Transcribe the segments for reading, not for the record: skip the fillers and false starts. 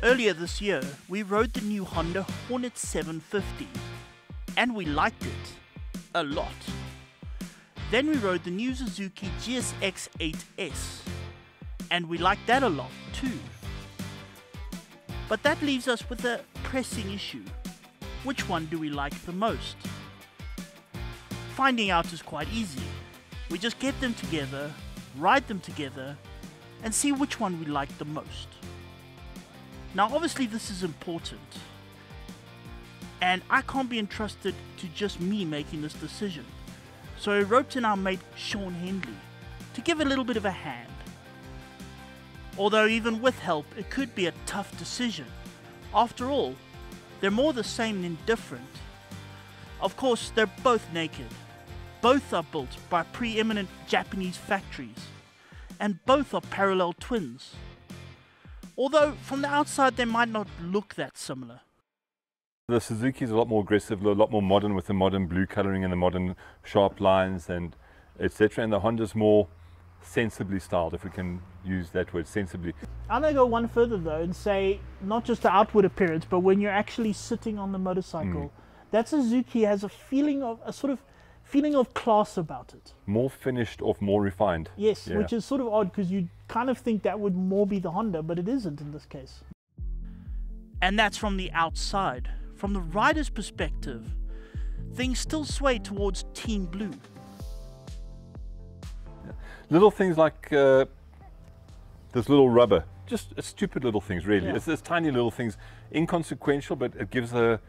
Earlier this year, we rode the new Honda Hornet 750, and we liked it a lot. Then we rode the new Suzuki GSX 8S, and we liked that a lot too. But that leaves us with a pressing issue. Which one do we like the most? Finding out is quite easy. We just get them together, ride them together, and see which one we like the most. Now obviously this is important, and I can't be entrusted to just me making this decision. So I roped in our mate Sean Henley to give a little bit of a hand. Although even with help it could be a tough decision. After all, they're more the same than different. Of course they're both naked, both are built by preeminent Japanese factories, and both are parallel twins. Although from the outside they might not look that similar. The Suzuki is a lot more aggressive, a lot more modern with the modern blue colouring and the modern sharp lines and etc. And the Honda's more sensibly styled, if we can use that word, sensibly. I'm going to go one further though and say not just the outward appearance, but when you're actually sitting on the motorcycle, that Suzuki has a sort of feeling of class about it. More finished off, more refined. Yes, yeah. Which is sort of odd because you kind of think that would more be the Honda, but it isn't in this case. And that's from the outside. From the rider's perspective, things still sway towards Team Blue. Yeah. Little things like this little rubber, just stupid little things really. Yeah. It's tiny little things, inconsequential, but it gives a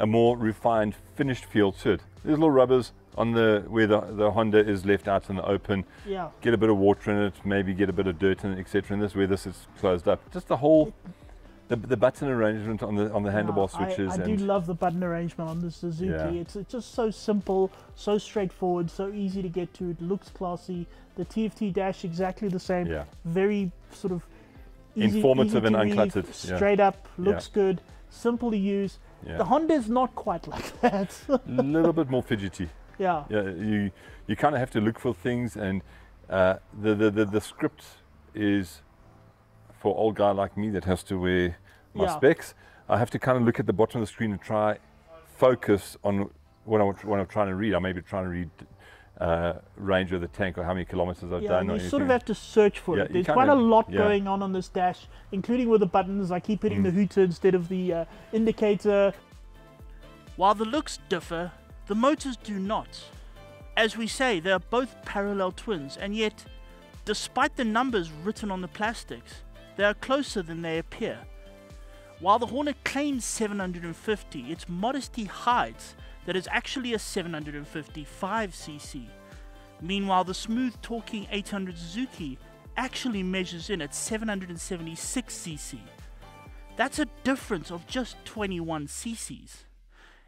more refined, finished feel to it. These little rubbers on where the Honda is left out in the open, yeah. Get a bit of water in it, maybe get a bit of dirt in it, etc. And this where this is closed up. Just the whole, the button arrangement on the handlebar switches. I do love the button arrangement on the Suzuki. Yeah. It's just so simple, so straightforward, so easy to get to. It looks classy. The TFT dash exactly the same. Yeah. Very sort of easy, informative easy and read, uncluttered. Straight up, looks good, simple to use. Yeah. The Honda is not quite like that. A little bit more fidgety. Yeah. Yeah. You kind of have to look for things, and the script is for an old guy like me that has to wear my specs. I have to kind of look at the bottom of the screen and try focus on what I'm trying to read. I may be trying to read range of the tank or how many kilometers I've done. You sort of have to search for it. There's quite a lot going on this dash, including with the buttons. I keep hitting the hooter instead of the indicator. While the looks differ, the motors do not. As we say, they are both parallel twins, and yet, despite the numbers written on the plastics, they are closer than they appear. While the Hornet claims 750, its modesty hides that it's actually a 755cc. Meanwhile, the smooth-talking 800 Suzuki actually measures in at 776cc. That's a difference of just 21 cc's.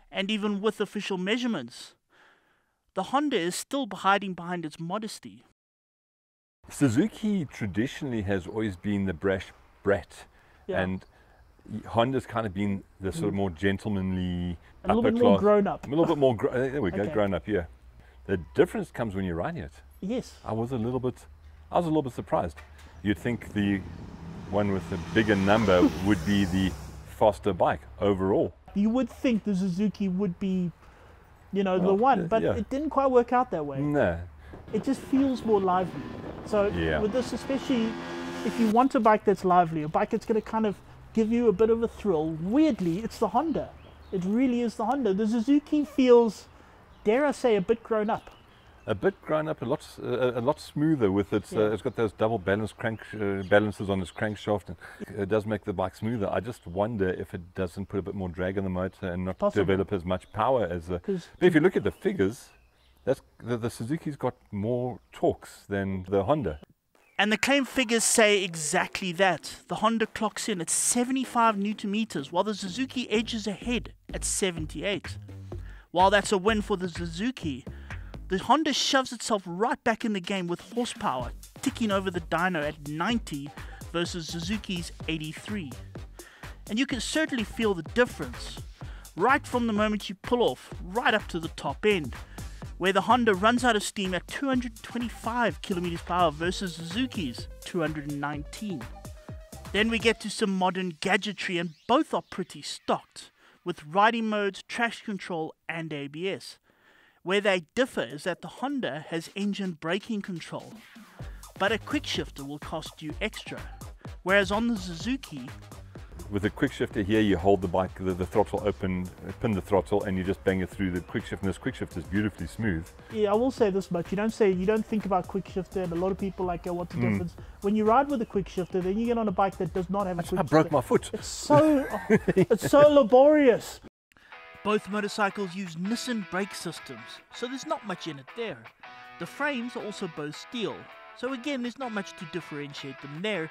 And even with official measurements, the Honda is still hiding behind its modesty. Suzuki traditionally has always been the brash brat, and Honda's kind of been the sort of more gentlemanly, a little bit more grown up. A little bit more, there we go, grown up, yeah. The difference comes when you're riding it. Yes. I was a little bit surprised. You'd think the one with the bigger number would be the faster bike overall. You would think the Suzuki would be, the one, but it didn't quite work out that way. No. It just feels more lively. So with this, especially if you want a bike that's lively, a bike that's going to kind of give you a bit of a thrill, weirdly, it's the Honda. It really is the Honda. The Suzuki feels, dare I say, a bit grown up. A bit grown up, a lot smoother with its. It's got those double balance balances on its crankshaft, and it does make the bike smoother. I just wonder if it doesn't put a bit more drag on the motor and not develop as much power as the. If you look at the figures, the Suzuki's got more torques than the Honda. And the claim figures say exactly that. The Honda clocks in at 75 Newton meters, while the Suzuki edges ahead at 78. While that's a win for the Suzuki, the Honda shoves itself right back in the game with horsepower, ticking over the dyno at 90 versus Suzuki's 83. And you can certainly feel the difference, right from the moment you pull off, right up to the top end, where the Honda runs out of steam at 225 km/h versus Suzuki's 219. Then we get to some modern gadgetry, and both are pretty stocked, with riding modes, traction control and ABS. Where they differ is that the Honda has engine braking control, but a quick shifter will cost you extra. Whereas on the Suzuki, with a quick shifter here, you hold the bike, the throttle open, pin the throttle, and you just bang it through the quick shift. And this quick shift is beautifully smooth. Yeah, I will say this much: you don't think about quick shifter, and a lot of people like, what's the difference? When you ride with a quick shifter, then you get on a bike that does not have a quick shifter. I broke my foot. It's so it's so laborious. Both motorcycles use Nissan brake systems, so there's not much in it there. The frames are also both steel, so again, there's not much to differentiate them there,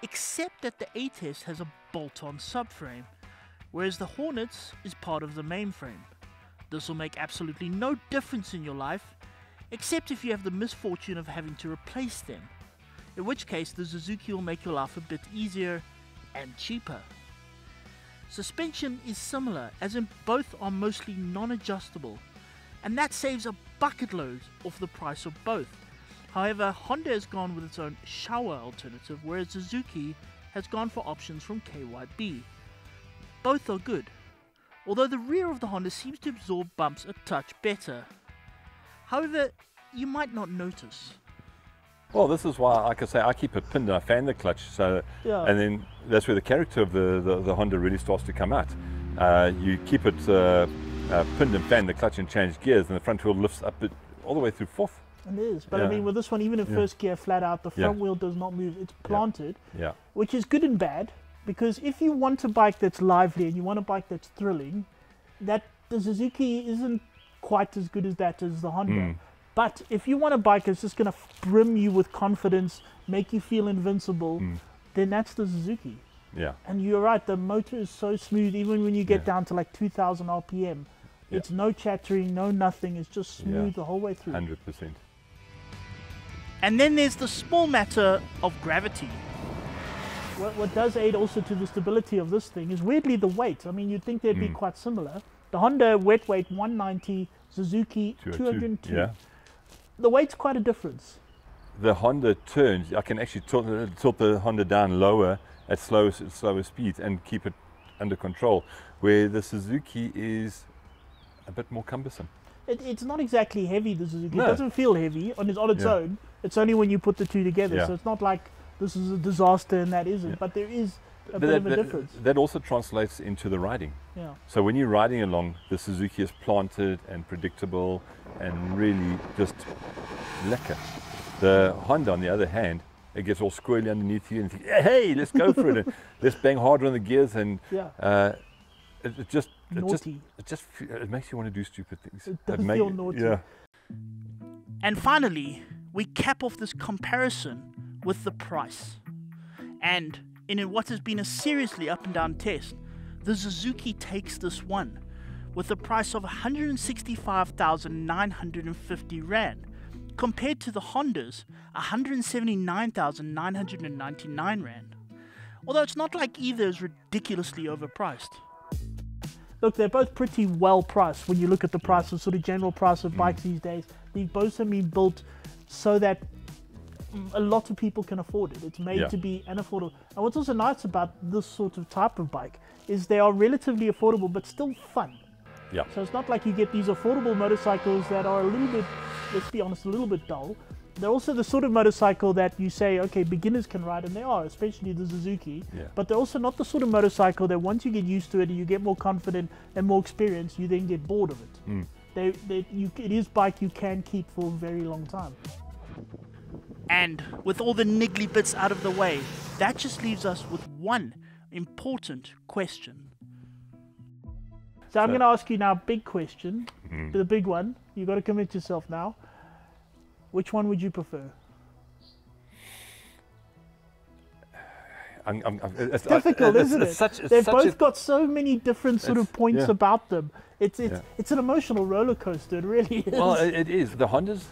except that the A-Test has a bolt-on subframe, whereas the Hornets is part of the mainframe. This will make absolutely no difference in your life, except if you have the misfortune of having to replace them, in which case the Suzuki will make your life a bit easier and cheaper. Suspension is similar, as in both are mostly non-adjustable, and that saves a bucket load off the price of both. However, Honda has gone with its own shower alternative, whereas Suzuki has gone for options from KYB. Both are good, although the rear of the Honda seems to absorb bumps a touch better. However, you might not notice. Well, this is why, like I say, I keep it pinned and I fan the clutch, so and then that's where the character of the Honda really starts to come out. You keep it pinned and fan the clutch and change gears, and the front wheel lifts up all the way through fourth. It is, but I mean, with this one, even in first gear flat out, the front wheel does not move, it's planted, which is good and bad, because if you want a bike that's lively and you want a bike that's thrilling, the Suzuki isn't quite as good as that as the Honda. But if you want a bike that's just going to brim you with confidence, make you feel invincible, then that's the Suzuki. Yeah. And you're right, the motor is so smooth, even when you get down to like 2,000 RPM. It's no chattering, no nothing, it's just smooth the whole way through. 100%. And then there's the small matter of gravity. What does aid also to the stability of this thing is weirdly the weight. I mean, you'd think they'd be quite similar. The Honda wet weight 190, Suzuki 202. Yeah. The weight's quite a difference. The Honda turns, I can actually tilt the Honda down lower at slower speeds and keep it under control, where the Suzuki is a bit more cumbersome. It's not exactly heavy, the Suzuki. No. It doesn't feel heavy on its own. It's only when you put the two together. So it's not like this is a disaster and that isn't. But there is a bit of a difference. That also translates into the riding. Yeah. So when you're riding along, the Suzuki is planted and predictable and really just lekker. The Honda, on the other hand, it gets all squirrely underneath you and you think, hey, let's go for it. And let's bang harder on the gears, and it makes you want to do stupid things. It does feel naughty. Yeah. And finally, we cap off this comparison with the price. And in what has been a seriously up and down test, the Suzuki takes this one with a price of 165,950 Rand, compared to the Honda's 179,999 Rand. Although it's not like either is ridiculously overpriced. Look, they're both pretty well priced when you look at the price of sort of general price of bikes these days. These both have been built so that a lot of people can afford it. It's made to be an affordable. And what's also nice about this sort of type of bike is they are relatively affordable but still fun. Yeah. So it's not like you get these affordable motorcycles that are a little bit, let's be honest, a little bit dull. They're also the sort of motorcycle that you say, okay, beginners can ride, and they are, especially the Suzuki. Yeah. But they're also not the sort of motorcycle that once you get used to it and you get more confident and more experience, you then get bored of it. It is bike you can keep for a very long time. And with all the niggly bits out of the way, that just leaves us with one important question. So I'm going to ask you now a big question, the big one. You've got to commit yourself now. Which one would you prefer? It's difficult, isn't it? They've both got so many different sort of points about them. It's an emotional roller coaster, it really is. Well, it is. The Honda's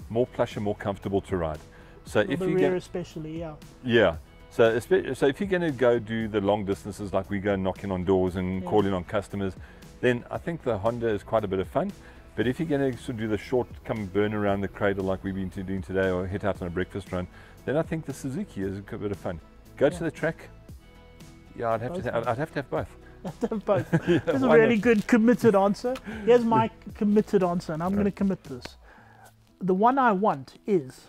more plush and more comfortable to ride. So if the rear especially, Yeah. So if you're going to go do the long distances, like we go knocking on doors and calling on customers, then I think the Honda is quite a bit of fun. But if you're going to sort of do the short come burn around the cradle like we've been doing today, or hit out on a breakfast run, then I think the Suzuki is a bit of fun. Go to the track, Yeah, I'd have to have both. Both. That's a really good committed answer. Here's my committed answer, and I'm going to commit this. The one I want is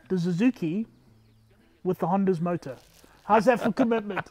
the Suzuki with the Honda's motor. How's that for commitment?